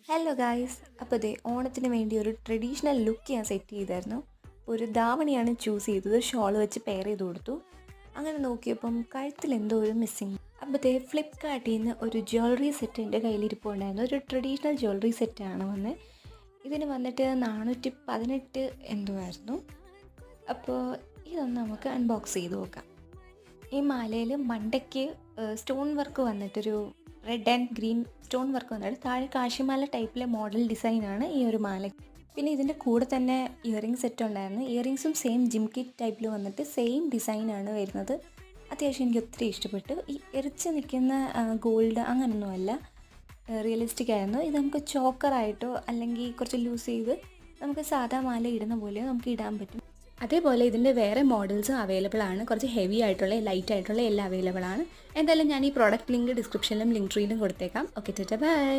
Hello guys, അപ്പോൾ ദേ ഓണത്തിന് വേണ്ടി ഒരു ട്രഡീഷണൽ ലുക്ക് ഞാൻ സെറ്റ് ചെയ്തായിരുന്നു. ഒരു ധാവണിയാണ് ചൂസ് ചെയ്തത്, ഷോൾ വെച്ച് പെയർ ചെയ്ത് കൊടുത്തു. അങ്ങനെ നോക്കിയപ്പം കഴുത്തിൽ എന്തോ ഒരു മിസ്സിങ്. അപ്പോൾ ദേ ഫ്ലിപ്കാർട്ടിൽ നിന്ന് ഒരു ജ്വല്ലറി സെറ്റ് എൻ്റെ കയ്യിലിരിപ്പുണ്ടായിരുന്നു. ഒരു ട്രഡീഷണൽ ജ്വല്ലറി സെറ്റാണ് വന്നത്. ഇതിന് വന്നിട്ട് 418 എന്തോ ആയിരുന്നു. അപ്പോൾ ഇതൊന്ന് നമുക്ക് അൺബോക്സ് ചെയ്ത് നോക്കാം. ഈ മാലയിൽ മണ്ടയ്ക്ക് സ്റ്റോൺ വർക്ക് വന്നിട്ടൊരു red and green stone work വന്നിട്ട് താഴെ കാശിമാല ടൈപ്പിലെ മോഡൽ ഡിസൈനാണ് ഈ ഒരു മാല. പിന്നെ ഇതിൻ്റെ കൂടെ തന്നെ ഇയറിംഗ് സെറ്റ് ഉണ്ടായിരുന്നു. ഇയറിങ്സും സെയിം ജിംകി ടൈപ്പിൽ വന്നിട്ട് സെയിം ഡിസൈനാണ് വരുന്നത്. അത്യാവശ്യം എനിക്ക് ഒത്തിരി ഇഷ്ടപ്പെട്ടു. ഈ എറിച്ച് നിൽക്കുന്ന ഗോൾഡ് അങ്ങനൊന്നുമല്ല, റിയലിസ്റ്റിക് ആയിരുന്നു. ഇത് നമുക്ക് ചോക്കറായിട്ടോ അല്ലെങ്കിൽ കുറച്ച് ലൂസ് ചെയ്ത് നമുക്ക് സാധാ മാല ഇടുന്ന പോലെയോ നമുക്ക് ഇടാൻ പറ്റും. അതേപോലെ ഇതിൻ്റെ വേറെ മോഡൽസും അവൈലബിൾ ആണ്. കുറച്ച് ഹെവി ആയിട്ടുള്ള, ലൈറ്റ് ആയിട്ടുള്ള എല്ലാം അവൈലബിൾ ആണ്. എന്തായാലും ഞാൻ ഈ പ്രോഡക്റ്റ് ലിങ്ക് ഡിസ്ക്രിപ്ഷനിലും ലിങ്ക് ട്രീയിലും കൊടുത്തേക്കാം. Okay, by.